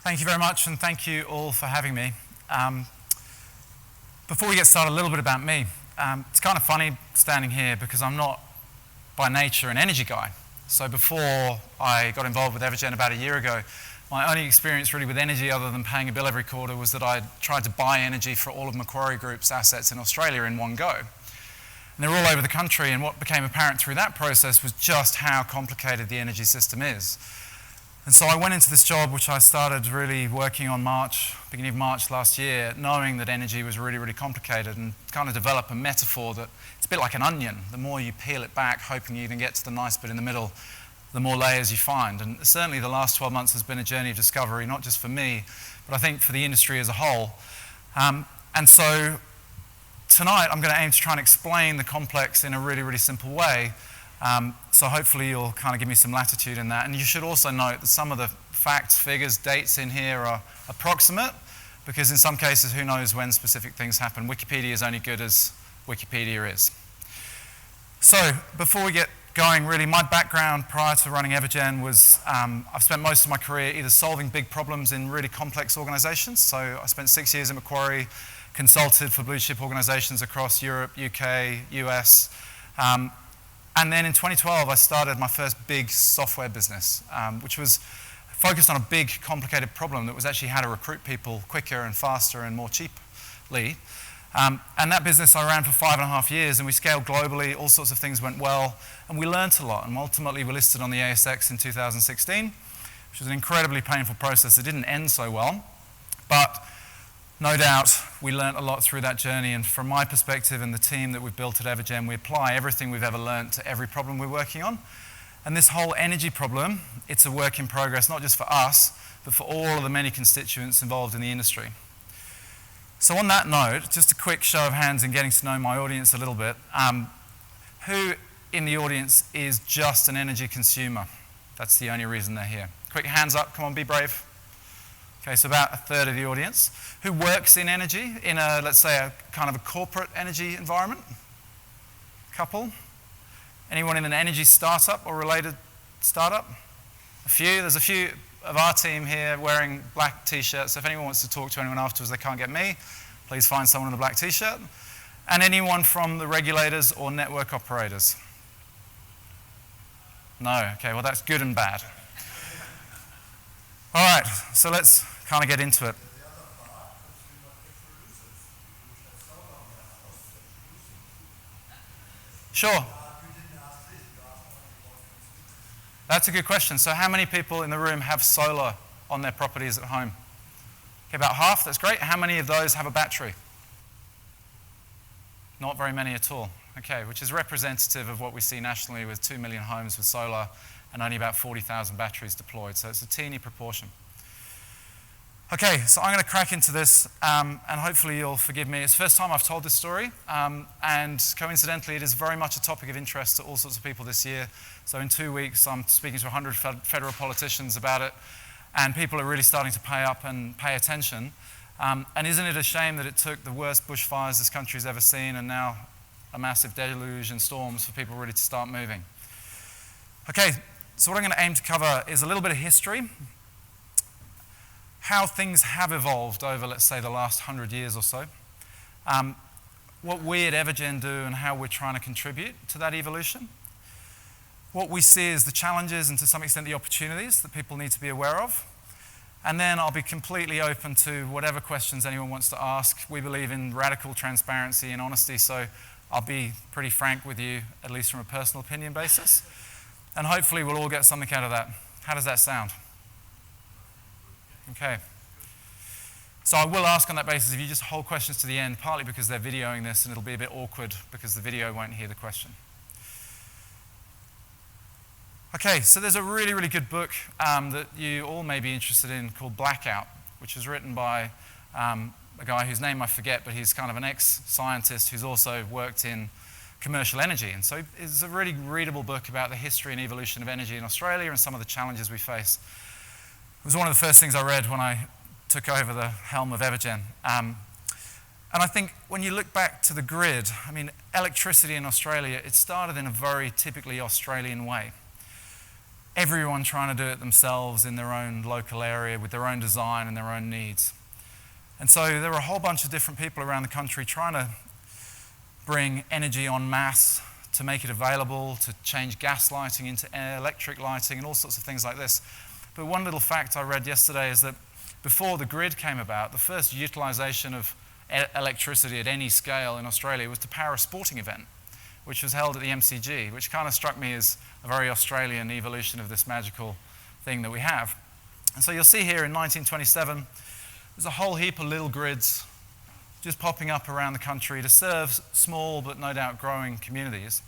Thank you very much, and thank you all for having me. Before we get started, a little bit about me. It's kind of funny standing here because I'm not by nature an energy guy. So before I got involved with Evergen about a year ago, my only experience really with energy other than paying a bill every quarter was that I tried to buy energy for all of Macquarie Group's assets in Australia in one go. And they're all over the country, and what became apparent through that process was just how complicated the energy system is. And so I went into this job, which I started really working on beginning of March last year, knowing that energy was really, really complicated, and kind of develop a metaphor that it's a bit like an onion. The more you peel it back, hoping you can get to the nice bit in the middle, the more layers you find. And certainly the last 12 months has been a journey of discovery, not just for me, but I think for the industry as a whole. And so tonight I'm going to aim to try and explain the complex in a really, really simple way. So hopefully you'll kind of give me some latitude in that. And you should also note that some of the facts, figures, dates in here are approximate, because in some cases, who knows when specific things happen. Wikipedia is only good as Wikipedia is. So before we get going, really, my background prior to running Evergen was I've spent most of my career either solving big problems in really complex organizations. So I spent 6 years at Macquarie, consulted for blue chip organizations across Europe, UK, US. And then in 2012, I started my first big software business, which was focused on a big, complicated problem that was actually how to recruit people quicker and faster and more cheaply. And that business I ran for 5.5 years, and we scaled globally. All sorts of things went well, and we learned a lot. And ultimately, we listed on the ASX in 2016, which was an incredibly painful process. It didn't end so well, but no doubt we learned a lot through that journey, and from my perspective and the team that we've built at Evergen, we apply everything we've ever learned to every problem we're working on. And this whole energy problem, it's a work in progress, not just for us, but for all of the many constituents involved in the industry. So on that note, just a quick show of hands in getting to know my audience a little bit. Who in the audience is just an energy consumer? That's the only reason they're here. Quick hands up, come on, be brave. Okay, so about a third of the audience. Who works in energy, in a, let's say, a kind of a corporate energy environment? Couple. Anyone in an energy startup or related startup? A few. There's a few of our team here wearing black t-shirts. So if anyone wants to talk to anyone afterwards, they can't get me. Please find someone in a black t-shirt. And anyone from the regulators or network operators? No. Okay, well that's good and bad. All right, so let's kind of get into it. Sure. That's a good question. So how many people in the room have solar on their properties at home? Okay, about half, that's great. How many of those have a battery? Not very many at all. Okay, which is representative of what we see nationally with 2 million homes with solar and only about 40,000 batteries deployed. So it's a teeny proportion. Okay, so I'm going to crack into this, and hopefully you'll forgive me. It's the first time I've told this story, and coincidentally, it is very much a topic of interest to all sorts of people this year. So in 2 weeks, I'm speaking to 100 federal politicians about it, and people are really starting to pay up and pay attention. And isn't it a shame that it took the worst bushfires this country's ever seen, and now a massive deluge and storms for people really to start moving? Okay, so what I'm going to aim to cover is a little bit of history, how things have evolved over, let's say, the last 100 years or so, what we at Evergen do and how we're trying to contribute to that evolution, what we see as the challenges and to some extent the opportunities that people need to be aware of, and then I'll be completely open to whatever questions anyone wants to ask. We believe in radical transparency and honesty, so I'll be pretty frank with you, at least from a personal opinion basis, and hopefully we'll all get something out of that. How does that sound? Okay. So I will ask on that basis if you just hold questions to the end, partly because they're videoing this and it'll be a bit awkward because the video won't hear the question. Okay, so there's a really, really good book that you all may be interested in called Blackout, which was written by a guy whose name I forget, but he's kind of an ex-scientist who's also worked in commercial energy. And so it's a really readable book about the history and evolution of energy in Australia and some of the challenges we face. It was one of the first things I read when I took over the helm of Evergen. And I think when you look back to the grid, I mean, electricity in Australia, it started in a very typically Australian way. everyone trying to do it themselves in their own local area with their own design and their own needs. And so there were a whole bunch of different people around the country trying to bring energy en masse to make it available, to change gas lighting into electric lighting and all sorts of things like this. But one little fact I read yesterday is that before the grid came about, the first utilisation of electricity at any scale in Australia was to power a sporting event, which was held at the MCG, which kind of struck me as a very Australian evolution of this magical thing that we have. And so you'll see here in 1927, there's a whole heap of little grids just popping up around the country to serve small but no doubt growing communities.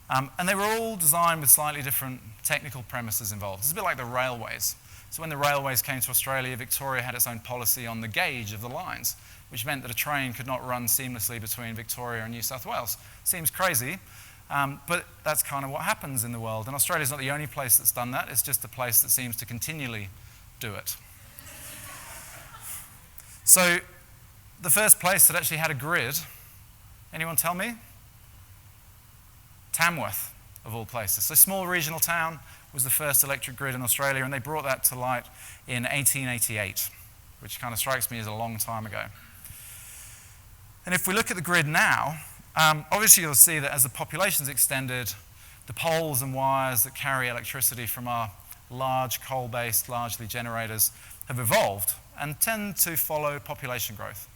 And they were all designed with slightly different technical premises involved. It's a bit like the railways. So when the railways came to Australia, Victoria had its own policy on the gauge of the lines, which meant that a train could not run seamlessly between Victoria and New South Wales. Seems crazy, but that's kind of what happens in the world. And Australia's not the only place that's done that. It's just a place that seems to continually do it. So the first place that actually had a grid, anyone tell me? Tamworth, of all places. So small regional town was the first electric grid in Australia, and they brought that to light in 1888, which kind of strikes me as a long time ago. And if we look at the grid now, obviously you'll see that as the population's extended, the poles and wires that carry electricity from our large coal-based, largely generators, have evolved and tend to follow population growth.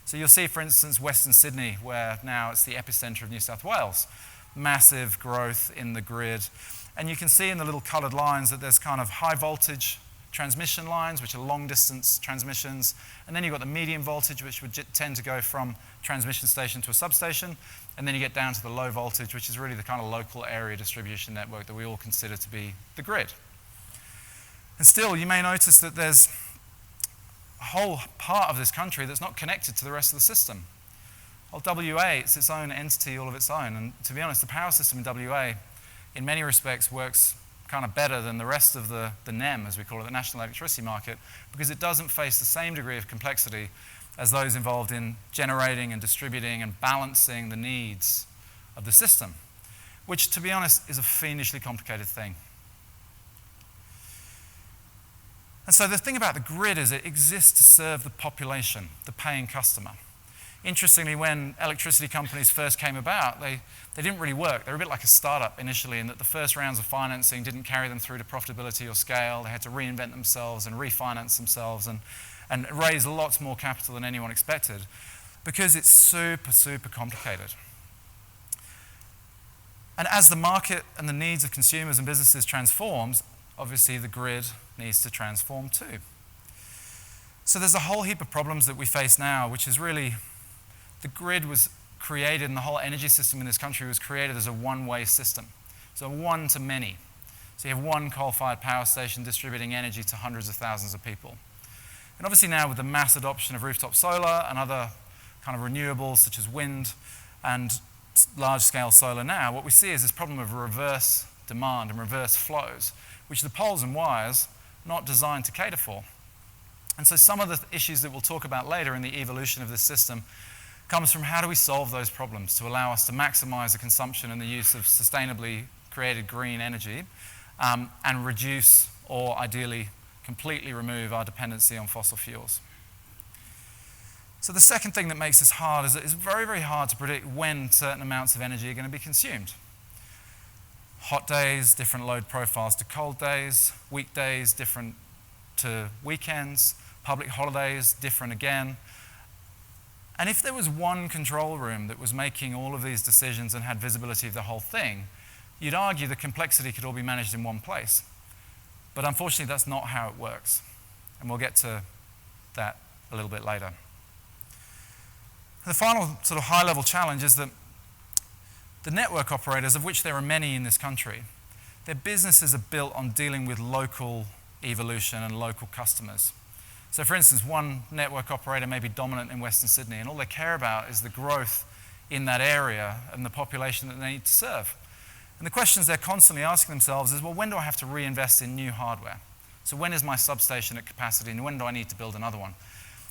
So you'll see, for instance, Western Sydney, where now it's the epicenter of New South Wales. Massive growth in the grid. And you can see in the little coloured lines that there's kind of high voltage transmission lines, which are long distance transmissions. And then you've got the medium voltage, which would tend to go from transmission station to a substation. And then you get down to the low voltage, which is really the kind of local area distribution network that we all consider to be the grid. And still, you may notice that there's a whole part of this country that's not connected to the rest of the system. Well, WA, it's its own entity all of its own. And to be honest, the power system in WA, in many respects, works kind of better than the rest of the NEM, as we call it, the National Electricity Market, because it doesn't face the same degree of complexity as those involved in generating and distributing and balancing the needs of the system, which, to be honest, is a fiendishly complicated thing. And so the thing about the grid is it exists to serve the population, the paying customer. Interestingly, when electricity companies first came about, they didn't really work. They were a bit like a startup initially in that the first rounds of financing didn't carry them through to profitability or scale. They had to reinvent themselves and refinance themselves and raise lots more capital than anyone expected because it's super, super complicated. And as the market and the needs of consumers and businesses transforms, obviously the grid needs to transform too. So there's a whole heap of problems that we face now, which is really the grid was created and the whole energy system in this country was created as a one-way system. So one to many. So you have one coal-fired power station distributing energy to hundreds of thousands of people. And obviously now with the mass adoption of rooftop solar and other kind of renewables such as wind and large-scale solar now, what we see is this problem of reverse demand and reverse flows, which the poles and wires are not designed to cater for. And so some of the issues that we'll talk about later in the evolution of this system comes from how do we solve those problems to allow us to maximize the consumption and the use of sustainably created green energy and reduce or ideally completely remove our dependency on fossil fuels. So the second thing that makes this hard is that it's very, very hard to predict when certain amounts of energy are going to be consumed. Hot days, different load profiles to cold days, weekdays different to weekends, public holidays different again. And if there was one control room that was making all of these decisions and had visibility of the whole thing, you'd argue the complexity could all be managed in one place. But unfortunately, that's not how it works. And we'll get to that a little bit later. The final sort of high-level challenge is that the network operators, of which there are many in this country, their businesses are built on dealing with local evolution and local customers. So for instance, one network operator may be dominant in Western Sydney, and all they care about is the growth in that area and the population that they need to serve. And the questions they're constantly asking themselves is, well, when do I have to reinvest in new hardware? So when is my substation at capacity, and when do I need to build another one?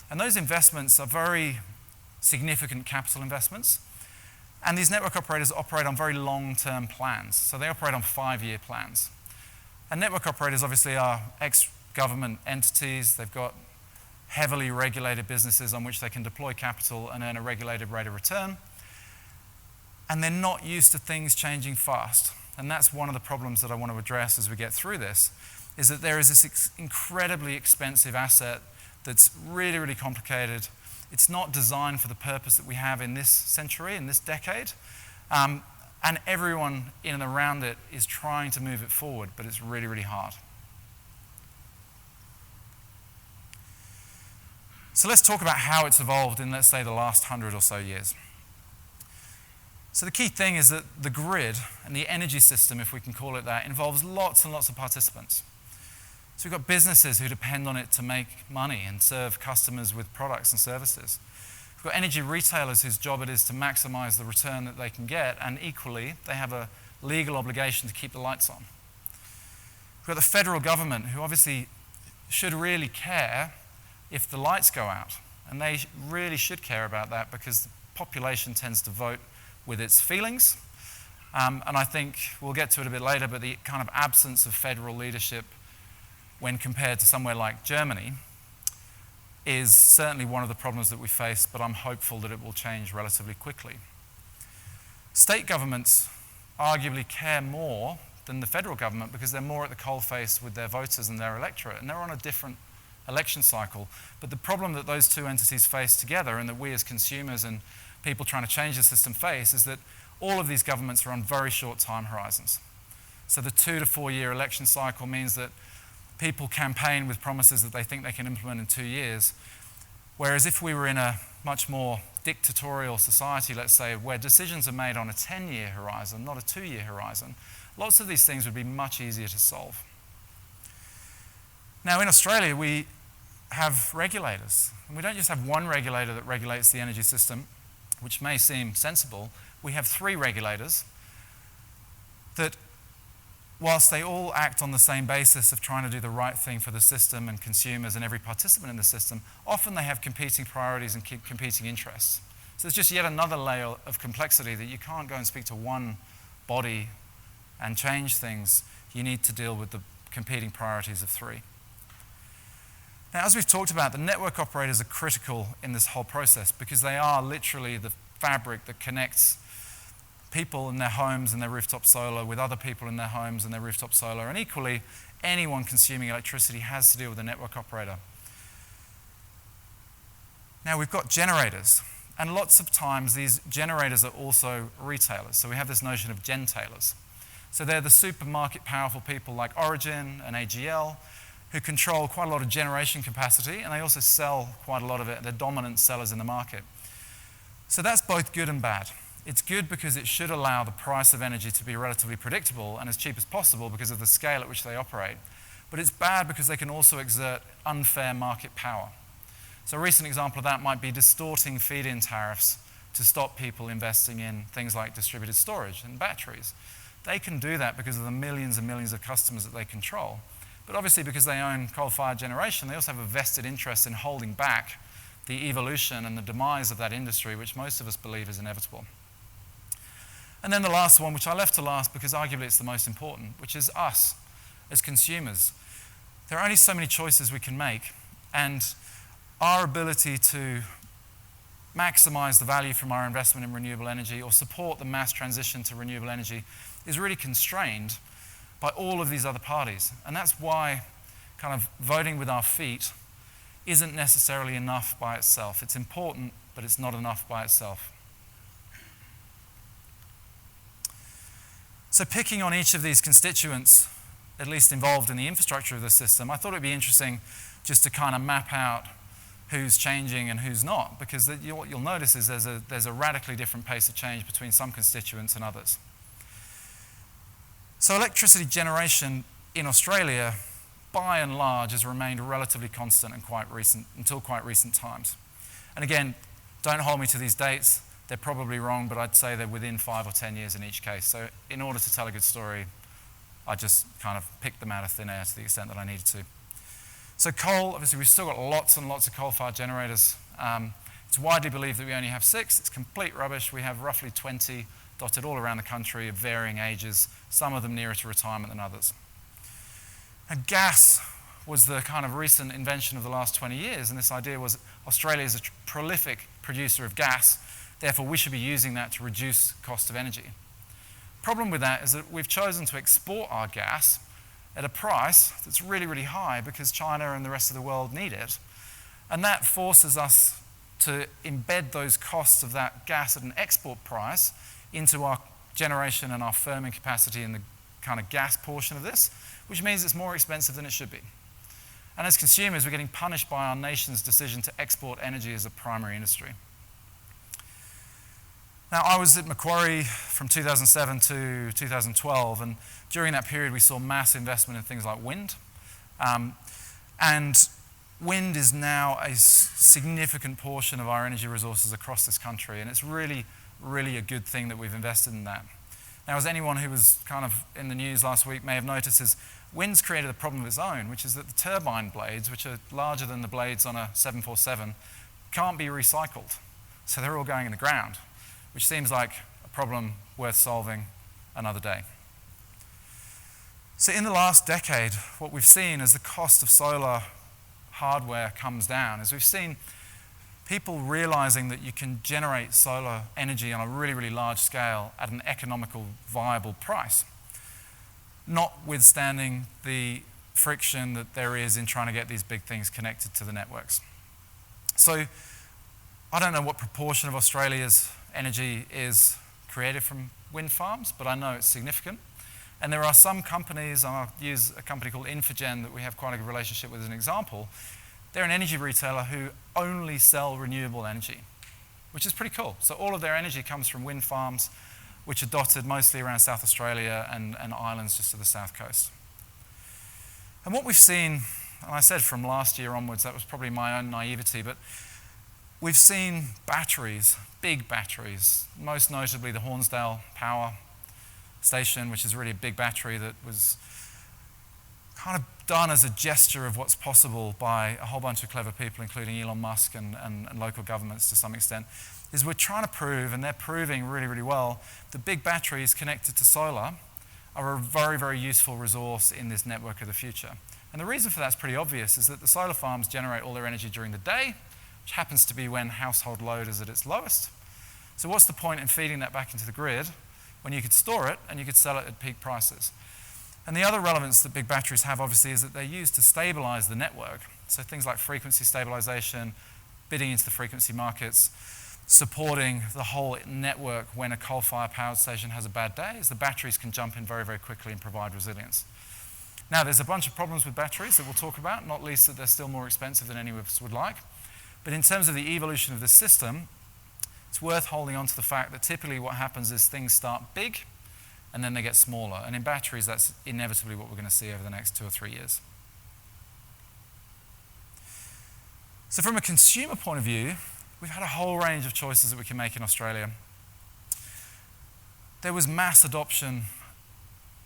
And those investments are very significant capital investments. And these network operators operate on very long-term plans. So they operate on 5-year plans. And network operators obviously are ex-government entities. They've got heavily regulated businesses on which they can deploy capital and earn a regulated rate of return. And they're not used to things changing fast. And that's one of the problems that I want to address as we get through this, is that there is this incredibly expensive asset that's really, really complicated. It's not designed for the purpose that we have in this century, in this decade. And everyone in and around it is trying to move it forward, but it's really, really hard. So let's talk about how it's evolved in, let's say, the last 100 or so years. So the key thing is that the grid and the energy system, if we can call it that, involves lots and lots of participants. So we've got businesses who depend on it to make money and serve customers with products and services. We've got energy retailers whose job it is to maximize the return that they can get, and equally, they have a legal obligation to keep the lights on. We've got the federal government, who obviously should really care if the lights go out. And they really should care about that because the population tends to vote with its feelings. And I think we'll get to it a bit later, but the kind of absence of federal leadership when compared to somewhere like Germany is certainly one of the problems that we face, but I'm hopeful that it will change relatively quickly. State governments arguably care more than the federal government because they're more at the coalface with their voters and their electorate, and they're on a different election cycle. But the problem that those two entities face together, and that we as consumers and people trying to change the system face, is that all of these governments are on very short time horizons. So the 2 to 4 year election cycle means that people campaign with promises that they think they can implement in 2 years, whereas if we were in a much more dictatorial society, let's say, where decisions are made on a 10-year horizon, not a 2-year horizon, lots of these things would be much easier to solve. Now, in Australia, we have regulators. And we don't just have one regulator that regulates the energy system, which may seem sensible. We have 3 regulators that, whilst they all act on the same basis of trying to do the right thing for the system and consumers and every participant in the system, often they have competing priorities and competing interests. So there's just yet another layer of complexity that you can't go and speak to one body and change things. You need to deal with the competing priorities of 3. Now, as we've talked about, the network operators are critical in this whole process because they are literally the fabric that connects people in their homes and their rooftop solar with other people in their homes and their rooftop solar. And equally, anyone consuming electricity has to deal with a network operator. Now, we've got generators. And lots of times, these generators are also retailers. So we have this notion of gentailers. So they're the supermarket powerful people like Evergen and AGL, who control quite a lot of generation capacity, and they also sell quite a lot of it. They're dominant sellers in the market. So that's both good and bad. It's good because it should allow the price of energy to be relatively predictable and as cheap as possible because of the scale at which they operate. But it's bad because they can also exert unfair market power. So a recent example of that might be distorting feed-in tariffs to stop people investing in things like distributed storage and batteries. They can do that because of the millions and millions of customers that they control. But obviously, because they own coal-fired generation, they also have a vested interest in holding back the evolution and the demise of that industry, which most of us believe is inevitable. And then the last one, which I left to last because arguably it's the most important, which is us as consumers. There are only so many choices we can make, and our ability to maximize the value from our investment in renewable energy or support the mass transition to renewable energy is really constrained by all of these other parties. And that's why kind of voting with our feet isn't necessarily enough by itself. It's important, but it's not enough by itself. So picking on each of these constituents, at least involved in the infrastructure of the system, I thought it would be interesting just to kind of map out who's changing and who's not, because what you'll notice is there's a radically different pace of change between some constituents and others. So electricity generation in Australia, by and large, has remained relatively constant and until quite recent times. And again, don't hold me to these dates. They're probably wrong, but I'd say they're within 5 or 10 years in each case. So in order to tell a good story, I just kind of picked them out of thin air to the extent that I needed to. So coal, obviously we've still got lots and lots of coal-fired generators. It's widely believed that we only have 6. It's complete rubbish. We have roughly 20 dotted all around the country of varying ages, some of them nearer to retirement than others. And gas was the kind of recent invention of the last 20 years, and this idea was Australia is a prolific producer of gas, therefore we should be using that to reduce cost of energy. Problem with that is that we've chosen to export our gas at a price that's really, really high because China and the rest of the world need it. And that forces us to embed those costs of that gas at an export price into our generation and our firming capacity in the kind of gas portion of this, which means it's more expensive than it should be. And as consumers, we're getting punished by our nation's decision to export energy as a primary industry. Now, I was at Macquarie from 2007 to 2012, and during that period we saw mass investment in things like wind. And wind is now a significant portion of our energy resources across this country, and it's really, really a good thing that we've invested in that. Now, as anyone who was kind of in the news last week may have noticed, is wind's created a problem of its own, which is that the turbine blades, which are larger than the blades on a 747, can't be recycled. So they're all going in the ground, which seems like a problem worth solving another day. So in the last decade, what we've seen as the cost of solar hardware comes down is we've seen people realizing that you can generate solar energy on a really, really large scale at an economical, viable price, notwithstanding the friction that there is in trying to get these big things connected to the networks. So I don't know what proportion of Australia's energy is created from wind farms, but I know it's significant. And there are some companies, and I'll use a company called Evergen that we have quite a good relationship with as an example. They're an energy retailer who only sell renewable energy, which is pretty cool. So all of their energy comes from wind farms, which are dotted mostly around South Australia and islands just to the south coast. And what we've seen, and I said from last year onwards, that was probably my own naivety, but we've seen batteries, big batteries, most notably the Hornsdale Power Station, which is really a big battery that was kind of done as a gesture of what's possible by a whole bunch of clever people, including Elon Musk and local governments to some extent, is we're trying to prove, and they're proving really, really well, that big batteries connected to solar are a very, very useful resource in this network of the future. And the reason for that's pretty obvious, is that the solar farms generate all their energy during the day, which happens to be when household load is at its lowest. So what's the point in feeding that back into the grid when you could store it and you could sell it at peak prices? And the other relevance that big batteries have, obviously, is that they're used to stabilize the network. So things like frequency stabilization, bidding into the frequency markets, supporting the whole network when a coal-fired power station has a bad day, is the batteries can jump in very, very quickly and provide resilience. Now, there's a bunch of problems with batteries that we'll talk about, not least that they're still more expensive than any of us would like. But in terms of the evolution of this system, it's worth holding on to the fact that typically what happens is things start big and then they get smaller. And in batteries, that's inevitably what we're going to see over the next 2 or 3 years. So from a consumer point of view, we've had a whole range of choices that we can make in Australia. There was mass adoption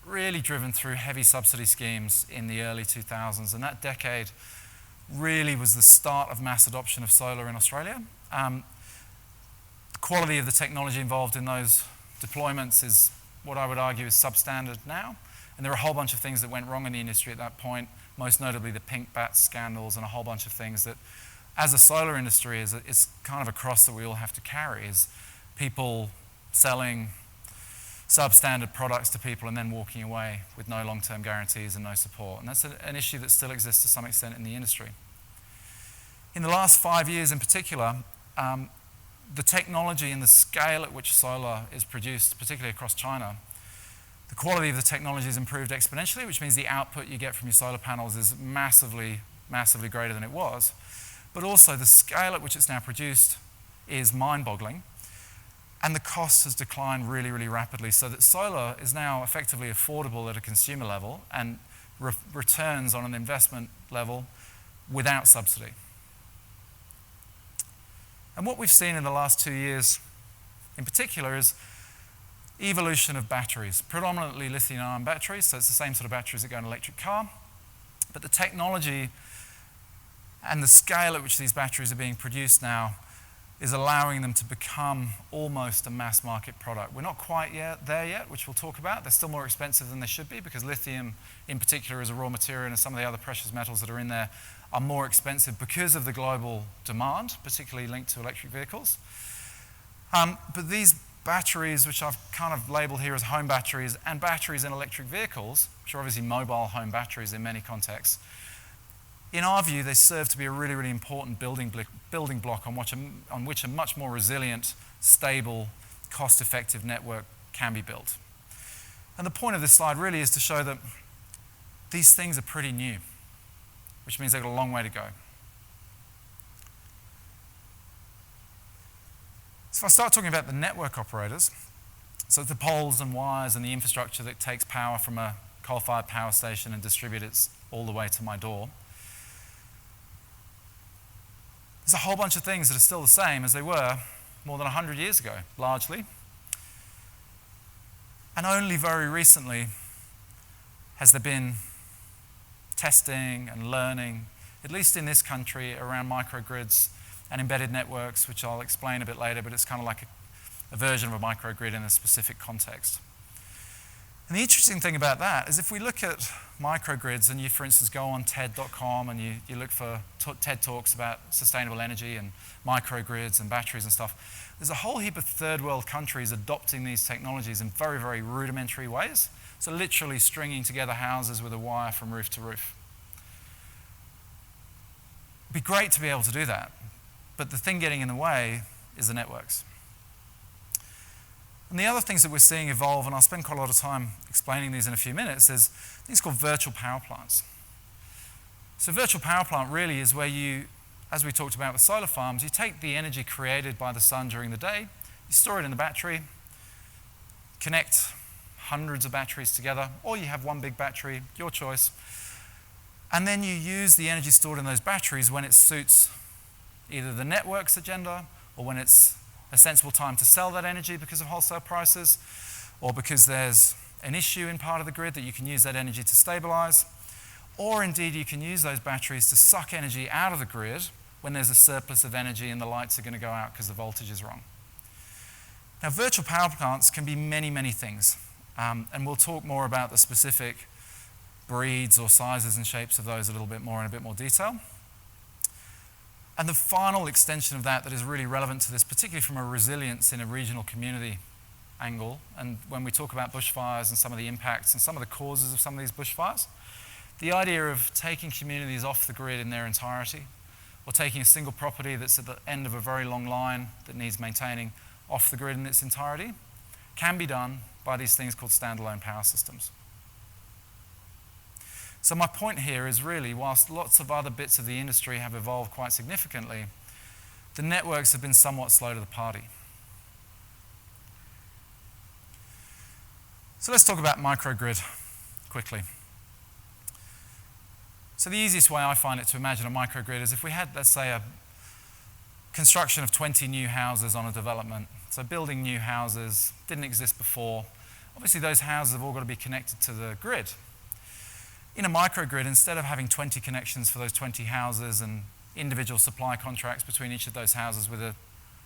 really driven through heavy subsidy schemes in the early 2000s, and that decade really was the start of mass adoption of solar in Australia. The quality of the technology involved in those deployments is what I would argue is substandard now, and there are a whole bunch of things that went wrong in the industry at that point, most notably the pink bat scandals and a whole bunch of things that, as a solar industry, it's kind of a cross that we all have to carry, is people selling substandard products to people and then walking away with no long-term guarantees and no support. And that's an issue that still exists to some extent in the industry. In the last 5 years in particular, the technology and the scale at which solar is produced, particularly across China, the quality of the technology has improved exponentially, which means the output you get from your solar panels is massively, massively greater than it was. But also the scale at which it's now produced is mind-boggling. And the cost has declined really, really rapidly, so that solar is now effectively affordable at a consumer level and returns on an investment level without subsidy. And what we've seen in the last 2 years in particular is evolution of batteries, predominantly lithium-ion batteries, so it's the same sort of batteries that go in an electric car. But the technology and the scale at which these batteries are being produced now is allowing them to become almost a mass market product. We're not quite there yet, which we'll talk about. They're still more expensive than they should be because lithium in particular is a raw material, and some of the other precious metals that are in there are more expensive because of the global demand, particularly linked to electric vehicles. But these batteries, which I've kind of labeled here as home batteries, and batteries in electric vehicles, which are obviously mobile home batteries in many contexts, in our view, they serve to be a really, really important building block on which a much more resilient, stable, cost-effective network can be built. And the point of this slide really is to show that these things are pretty new, which means they've got a long way to go. So if I start talking about the network operators, so it's the poles and wires and the infrastructure that takes power from a coal-fired power station and distributes it all the way to my door. There's a whole bunch of things that are still the same as they were more than 100 years ago, largely. And only very recently has there been testing and learning, at least in this country, around microgrids and embedded networks, which I'll explain a bit later, but it's kind of like a version of a microgrid in a specific context. And the interesting thing about that is if we look at microgrids and you, for instance, go on TED.com and you look for TED Talks about sustainable energy and microgrids and batteries and stuff, there's a whole heap of third world countries adopting these technologies in very, very rudimentary ways. So literally stringing together houses with a wire from roof to roof. It'd be great to be able to do that, but the thing getting in the way is the networks. And the other things that we're seeing evolve, and I'll spend quite a lot of time explaining these in a few minutes, is things called virtual power plants. So virtual power plant really is where you, as we talked about with solar farms, you take the energy created by the sun during the day, you store it in the battery, connect hundreds of batteries together, or you have one big battery, your choice, and then you use the energy stored in those batteries when it suits either the network's agenda or when it's a sensible time to sell that energy because of wholesale prices, or because there's an issue in part of the grid that you can use that energy to stabilize, or indeed you can use those batteries to suck energy out of the grid when there's a surplus of energy and the lights are going to go out because the voltage is wrong. Now, virtual power plants can be many, many things, and we'll talk more about the specific breeds or sizes and shapes of those a little bit more in a bit more detail. And the final extension of that is really relevant to this, particularly from a resilience in a regional community angle, and when we talk about bushfires and some of the impacts and some of the causes of some of these bushfires, the idea of taking communities off the grid in their entirety, or taking a single property that's at the end of a very long line that needs maintaining off the grid in its entirety, can be done by these things called standalone power systems. So my point here is really, whilst lots of other bits of the industry have evolved quite significantly, the networks have been somewhat slow to the party. So let's talk about microgrid quickly. So the easiest way I find it to imagine a microgrid is if we had, let's say, a construction of 20 new houses on a development. So building new houses, didn't exist before. Obviously those houses have all got to be connected to the grid. In a microgrid, instead of having 20 connections for those 20 houses and individual supply contracts between each of those houses with a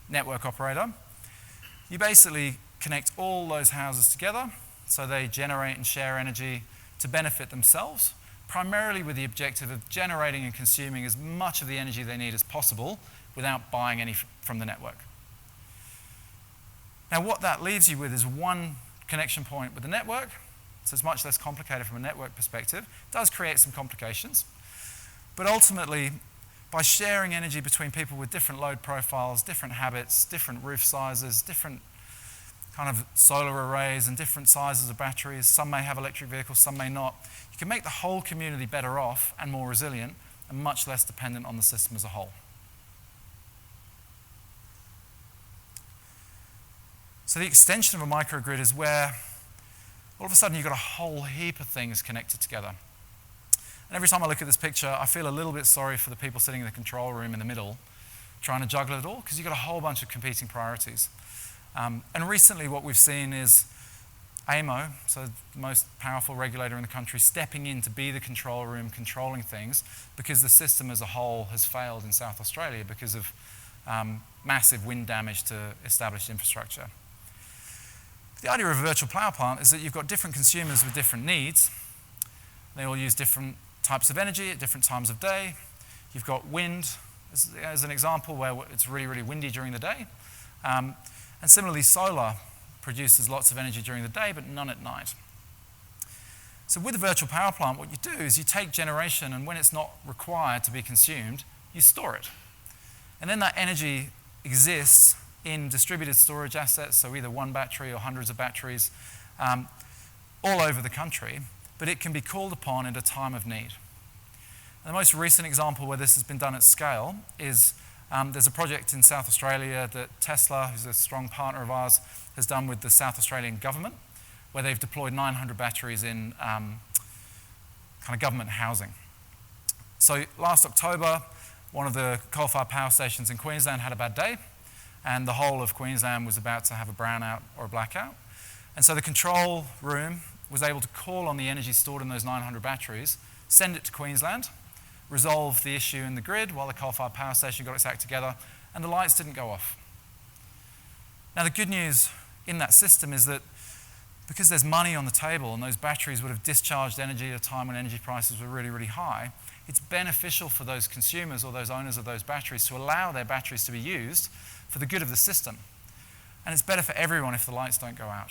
network operator, you basically connect all those houses together so they generate and share energy to benefit themselves, primarily with the objective of generating and consuming as much of the energy they need as possible without buying any from the network. Now, what that leaves you with is one connection point with the network. So it's much less complicated from a network perspective. It does create some complications. But ultimately, by sharing energy between people with different load profiles, different habits, different roof sizes, different kind of solar arrays and different sizes of batteries, some may have electric vehicles, some may not, you can make the whole community better off and more resilient and much less dependent on the system as a whole. So the extension of a microgrid is where all of a sudden you've got a whole heap of things connected together. And every time I look at this picture, I feel a little bit sorry for the people sitting in the control room in the middle trying to juggle it all, because you've got a whole bunch of competing priorities. And recently what we've seen is AEMO, so the most powerful regulator in the country, stepping in to be the control room, controlling things, because the system as a whole has failed in South Australia because of massive wind damage to established infrastructure. The idea of a virtual power plant is that you've got different consumers with different needs. They all use different types of energy at different times of day. You've got wind as an example where it's really, really windy during the day. And similarly, solar produces lots of energy during the day, but none at night. So with a virtual power plant, what you do is you take generation, and when it's not required to be consumed, you store it. And then that energy exists in distributed storage assets, so either one battery or hundreds of batteries, all over the country, but it can be called upon at a time of need. And the most recent example where this has been done at scale is there's a project in South Australia that Tesla, who's a strong partner of ours, has done with the South Australian government, where they've deployed 900 batteries in kind of government housing. So last October, one of the coal-fired power stations in Queensland had a bad day, and the whole of Queensland was about to have a brownout or a blackout. And so the control room was able to call on the energy stored in those 900 batteries, send it to Queensland, resolve the issue in the grid while the coal-fired power station got its act together, and the lights didn't go off. Now the good news in that system is that because there's money on the table and those batteries would have discharged energy at a time when energy prices were really, really high, it's beneficial for those consumers or those owners of those batteries to allow their batteries to be used for the good of the system. And it's better for everyone if the lights don't go out.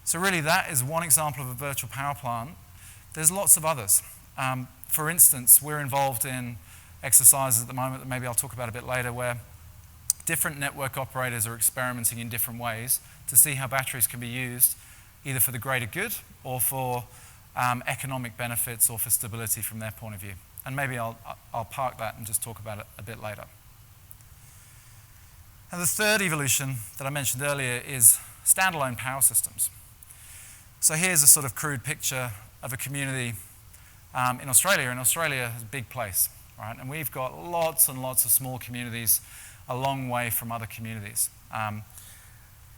So really that is one example of a virtual power plant. There's lots of others. For instance, we're involved in exercises at the moment that maybe I'll talk about a bit later, where different network operators are experimenting in different ways to see how batteries can be used either for the greater good or for economic benefits or for stability from their point of view. And maybe I'll park that and just talk about it a bit later. And the third evolution that I mentioned earlier is standalone power systems. So here's a sort of crude picture of a community in Australia. And Australia is a big place, right? And we've got lots and lots of small communities a long way from other communities.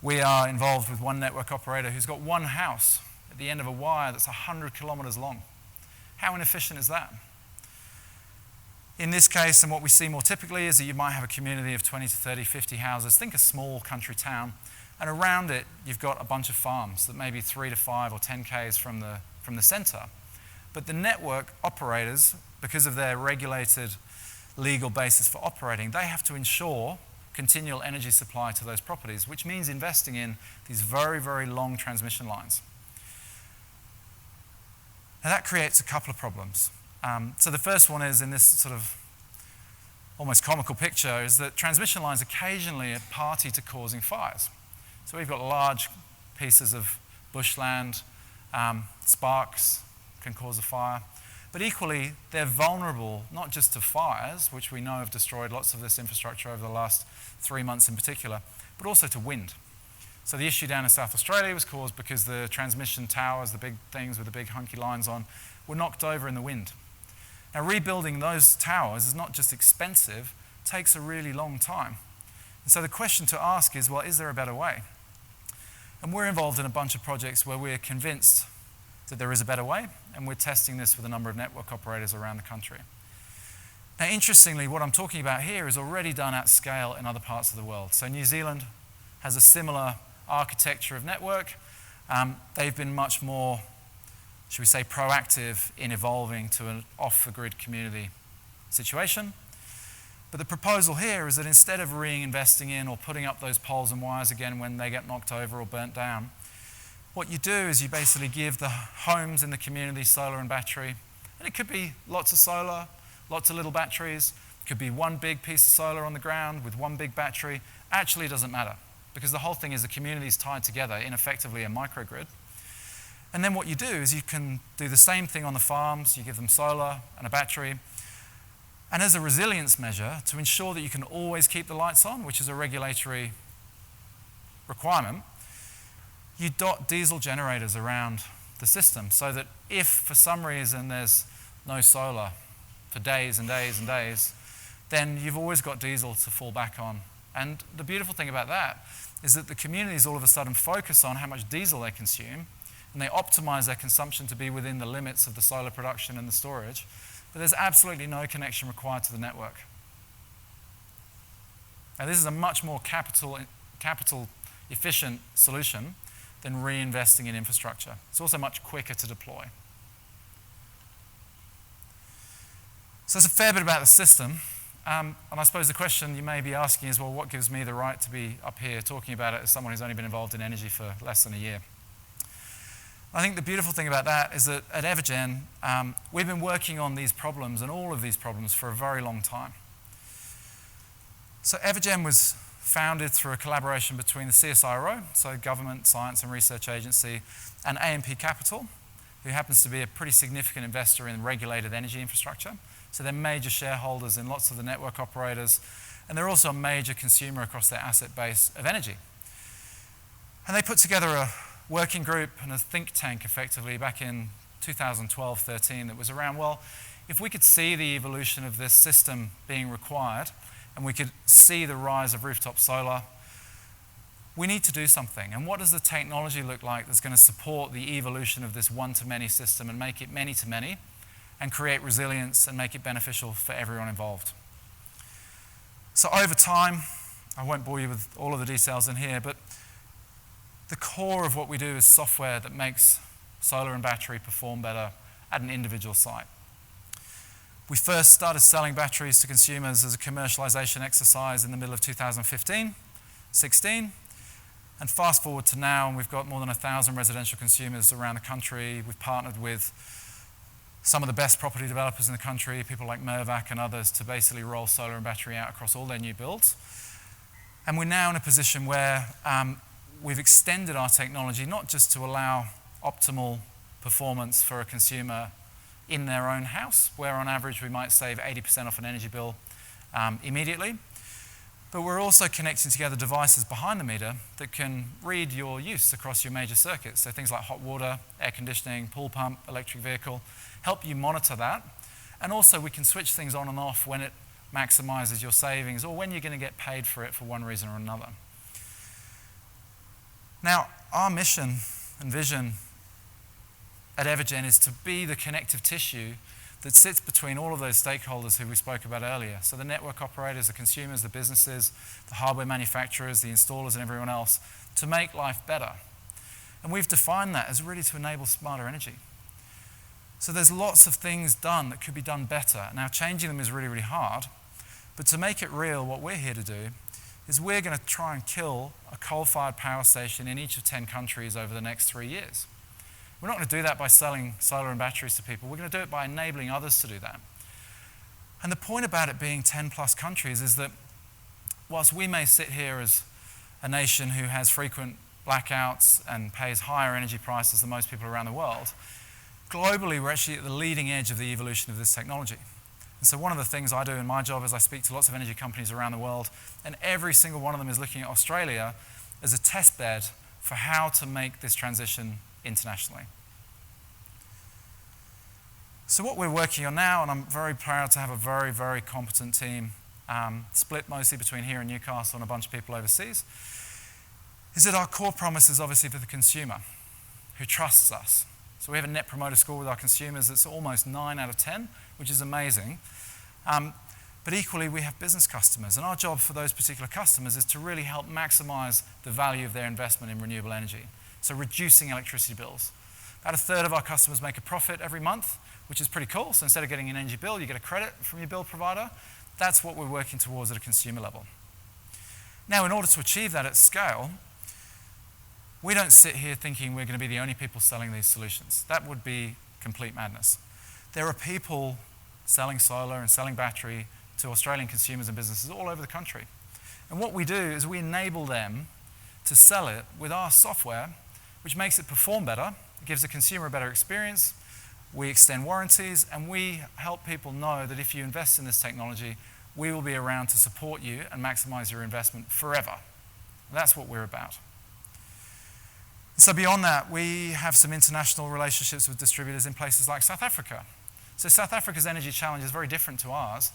We are involved with one network operator who's got one house at the end of a wire that's 100 kilometres long. How inefficient is that? In this case, and what we see more typically, is that you might have a community of 20 to 30, 50 houses. Think a small country town. And around it, you've got a bunch of farms that may be 3 to 5 or 10 k's from the centre. But the network operators, because of their regulated legal basis for operating, they have to ensure continual energy supply to those properties, which means investing in these very, very long transmission lines. Now that creates a couple of problems. So the first one is, in this sort of almost comical picture, is that transmission lines occasionally are party to causing fires. So we've got large pieces of bushland, sparks can cause a fire. But equally, they're vulnerable not just to fires, which we know have destroyed lots of this infrastructure over the last 3 months in particular, but also to wind. So the issue down in South Australia was caused because the transmission towers, the big things with the big hunky lines on, were knocked over in the wind. Now rebuilding those towers is not just expensive, it takes a really long time. And so the question to ask is, well, is there a better way? And we're involved in a bunch of projects where we're convinced that there is a better way, and we're testing this with a number of network operators around the country. Now, interestingly, what I'm talking about here is already done at scale in other parts of the world. So New Zealand has a similar architecture of network. They've been much more, should we say, proactive in evolving to an off-the-grid community situation. But the proposal here is that instead of reinvesting in or putting up those poles and wires again when they get knocked over or burnt down, what you do is you basically give the homes in the community solar and battery. And it could be lots of solar, lots of little batteries. It could be one big piece of solar on the ground with one big battery. Actually, it doesn't matter, because the whole thing is the community is tied together in effectively a microgrid. And then what you do is you can do the same thing on the farms. You give them solar and a battery. And as a resilience measure, to ensure that you can always keep the lights on, which is a regulatory requirement, you dot diesel generators around the system so that if for some reason there's no solar for days and days and days, then you've always got diesel to fall back on. And the beautiful thing about that is that the communities all of a sudden focus on how much diesel they consume, and they optimize their consumption to be within the limits of the solar production and the storage, but there's absolutely no connection required to the network. Now, this is a much more capital efficient solution than reinvesting in infrastructure. It's also much quicker to deploy. So there's a fair bit about the system. And I suppose the question you may be asking is, well, what gives me the right to be up here talking about it as someone who's only been involved in energy for less than a year? I think the beautiful thing about that is that at Evergen, we've been working on these problems and all of these problems for a very long time. So Evergen was founded through a collaboration between the CSIRO, so Government Science and Research Agency, and AMP Capital, who happens to be a pretty significant investor in regulated energy infrastructure. So they're major shareholders in lots of the network operators, and they're also a major consumer across their asset base of energy. And they put together a working group and a think tank, effectively, back in 2012-13 that was around, well, if we could see the evolution of this system being required, and we could see the rise of rooftop solar, we need to do something. And what does the technology look like that's going to support the evolution of this one-to-many system and make it many-to-many, and create resilience and make it beneficial for everyone involved? So over time, I won't bore you with all of the details in here, but the core of what we do is software that makes solar and battery perform better at an individual site. We first started selling batteries to consumers as a commercialization exercise in the middle of 2015, 16, and fast forward to now, and we've got more than 1,000 residential consumers around the country. We've partnered with some of the best property developers in the country, people like Mervac and others, to basically roll solar and battery out across all their new builds. And we're now in a position where we've extended our technology not just to allow optimal performance for a consumer in their own house, where on average we might save 80% off an energy bill immediately, but we're also connecting together devices behind the meter that can read your use across your major circuits. So things like hot water, air conditioning, pool pump, electric vehicle, help you monitor that. And also we can switch things on and off when it maximizes your savings or when you're going to get paid for it for one reason or another. Now, our mission and vision at Evergen is to be the connective tissue that sits between all of those stakeholders who we spoke about earlier. So the network operators, the consumers, the businesses, the hardware manufacturers, the installers, and everyone else, to make life better. And we've defined that as really to enable smarter energy. So there's lots of things done that could be done better. Now, changing them is really, really hard. But to make it real, what we're here to do is we're going to try and kill a coal-fired power station in each of 10 countries over the next 3 years. We're not going to do that by selling solar and batteries to people. We're going to do it by enabling others to do that. And the point about it being 10 plus countries is that whilst we may sit here as a nation who has frequent blackouts and pays higher energy prices than most people around the world, globally we're actually at the leading edge of the evolution of this technology. And so one of the things I do in my job is I speak to lots of energy companies around the world, and every single one of them is looking at Australia as a test bed for how to make this transition internationally. So what we're working on now, and I'm very proud to have a very, very competent team, split mostly between here and Newcastle and a bunch of people overseas, is that our core promise is obviously for the consumer who trusts us. So we have a net promoter score with our consumers that's almost 9 out of 10, which is amazing. But equally, we have business customers, and our job for those particular customers is to really help maximize the value of their investment in renewable energy. So reducing electricity bills. About a third of our customers make a profit every month, which is pretty cool. So instead of getting an energy bill, you get a credit from your bill provider. That's what we're working towards at a consumer level. Now, in order to achieve that at scale, we don't sit here thinking we're going to be the only people selling these solutions. That would be complete madness. There are people selling solar and selling battery to Australian consumers and businesses all over the country. And what we do is we enable them to sell it with our software, which makes it perform better, it gives the consumer a better experience, we extend warranties, and we help people know that if you invest in this technology, we will be around to support you and maximize your investment forever. That's what we're about. So beyond that, we have some international relationships with distributors in places like South Africa. So South Africa's energy challenge is very different to ours.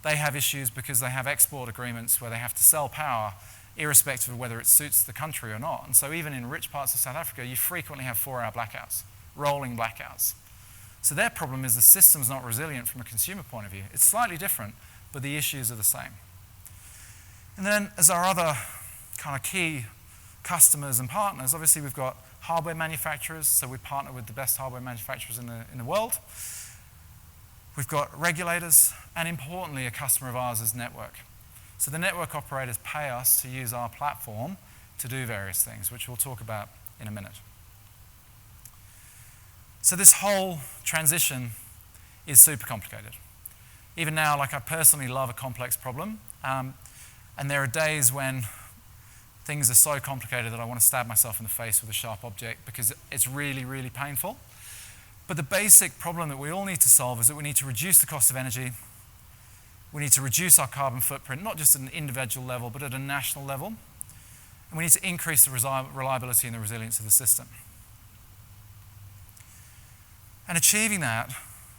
They have issues because they have export agreements where they have to sell power irrespective of whether it suits the country or not. And so even in rich parts of South Africa, you frequently have 4-hour blackouts, rolling blackouts. So their problem is the system's not resilient from a consumer point of view. It's slightly different, but the issues are the same. And then as our other kind of key customers and partners, obviously we've got hardware manufacturers, so we partner with the best hardware manufacturers in the world. We've got regulators, and importantly, a customer of ours is network. So the network operators pay us to use our platform to do various things, which we'll talk about in a minute. So this whole transition is super complicated. Even now, like I personally love a complex problem, and there are days when things are so complicated that I want to stab myself in the face with a sharp object because it's really, really painful. But the basic problem that we all need to solve is that we need to reduce the cost of energy. We need to reduce our carbon footprint, not just at an individual level, but at a national level. And we need to increase the reliability and the resilience of the system. And achieving that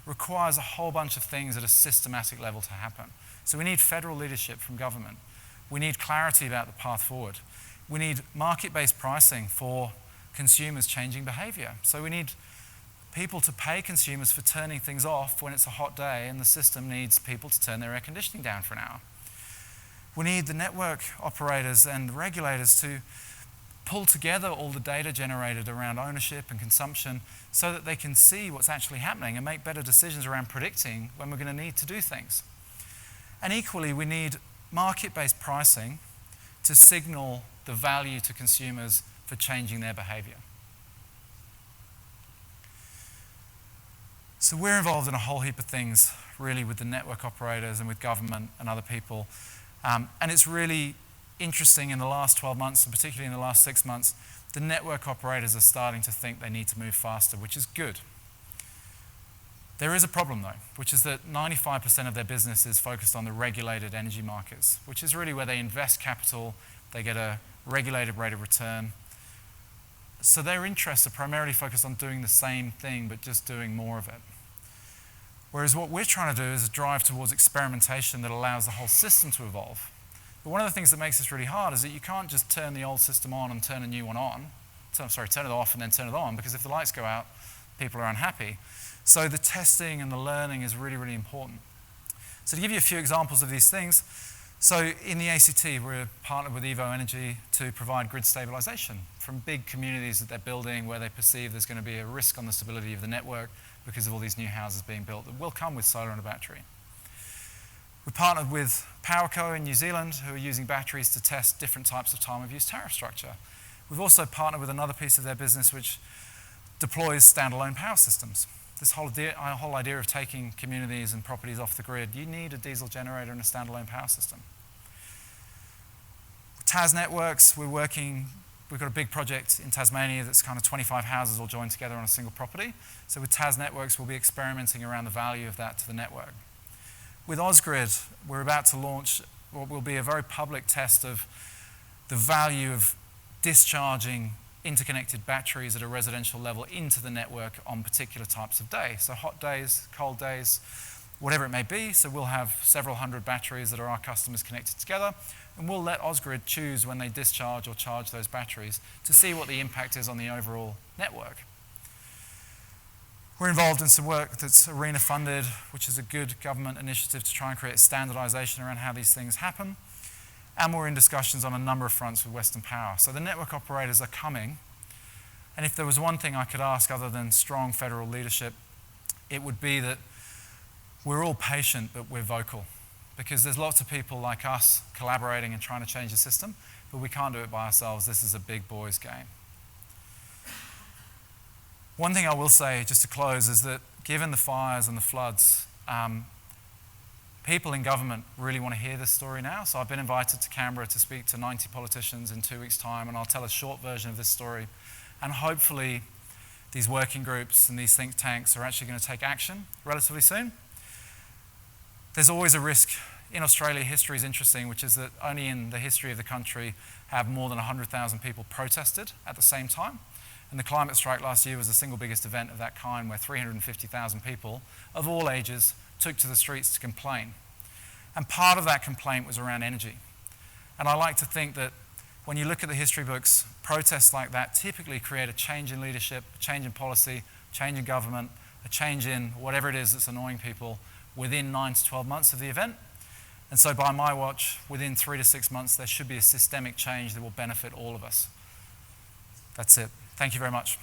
requires a whole bunch of things at a systematic level to happen. So we need federal leadership from government. We need clarity about the path forward. We need market-based pricing for consumers changing behavior. So we need people to pay consumers for turning things off when it's a hot day and the system needs people to turn their air conditioning down for an hour. We need the network operators and the regulators to pull together all the data generated around ownership and consumption so that they can see what's actually happening and make better decisions around predicting when we're going to need to do things. And equally, we need market-based pricing to signal the value to consumers for changing their behavior. So we're involved in a whole heap of things, really, with the network operators and with government and other people. And it's really interesting in the last 12 months, and particularly in the last 6 months, the network operators are starting to think they need to move faster, which is good. There is a problem, though, which is that 95% of their business is focused on the regulated energy markets, which is really where they invest capital, they get a regulated rate of return. So their interests are primarily focused on doing the same thing, but just doing more of it. Whereas what we're trying to do is a drive towards experimentation that allows the whole system to evolve. But one of the things that makes this really hard is that you can't just turn the old system on and turn a new one on. Turn it off and then turn it on, because if the lights go out, people are unhappy. So the testing and the learning is really, really important. So to give you a few examples of these things, so in the ACT, we're partnered with Evo Energy to provide grid stabilization from big communities that they're building where they perceive there's going to be a risk on the stability of the network because of all these new houses being built that will come with solar and a battery. We partnered with PowerCo in New Zealand, who are using batteries to test different types of time of use tariff structure. We've also partnered with another piece of their business which deploys standalone power systems. This whole idea of taking communities and properties off the grid, you need a diesel generator and a standalone power system. With Tas Networks, we've got a big project in Tasmania that's kind of 25 houses all joined together on a single property. So with Tas Networks, we'll be experimenting around the value of that to the network. With Ausgrid, we're about to launch what will be a very public test of the value of discharging interconnected batteries at a residential level into the network on particular types of days. So hot days, cold days, whatever it may be. So we'll have several hundred batteries that are our customers connected together, and we'll let Ausgrid choose when they discharge or charge those batteries to see what the impact is on the overall network. We're involved in some work that's ARENA funded, which is a good government initiative to try and create standardization around how these things happen. And we're in discussions on a number of fronts with Western Power. So the network operators are coming. And if there was one thing I could ask other than strong federal leadership, it would be that we're all patient, but we're vocal. Because there's lots of people like us collaborating and trying to change the system, but we can't do it by ourselves. This is a big boys game. One thing I will say, just to close, is that given the fires and the floods, people in government really want to hear this story now. So I've been invited to Canberra to speak to 90 politicians in 2 weeks' time, and I'll tell a short version of this story. And hopefully these working groups and these think tanks are actually going to take action relatively soon. There's always a risk. In Australia, history is interesting, which is that only in the history of the country have more than 100,000 people protested at the same time. And the climate strike last year was the single biggest event of that kind, where 350,000 people of all ages took to the streets to complain. And part of that complaint was around energy. And I like to think that when you look at the history books, protests like that typically create a change in leadership, a change in policy, a change in government, a change in whatever it is that's annoying people within 9 to 12 months of the event. And so by my watch, within 3 to 6 months, there should be a systemic change that will benefit all of us. That's it. Thank you very much.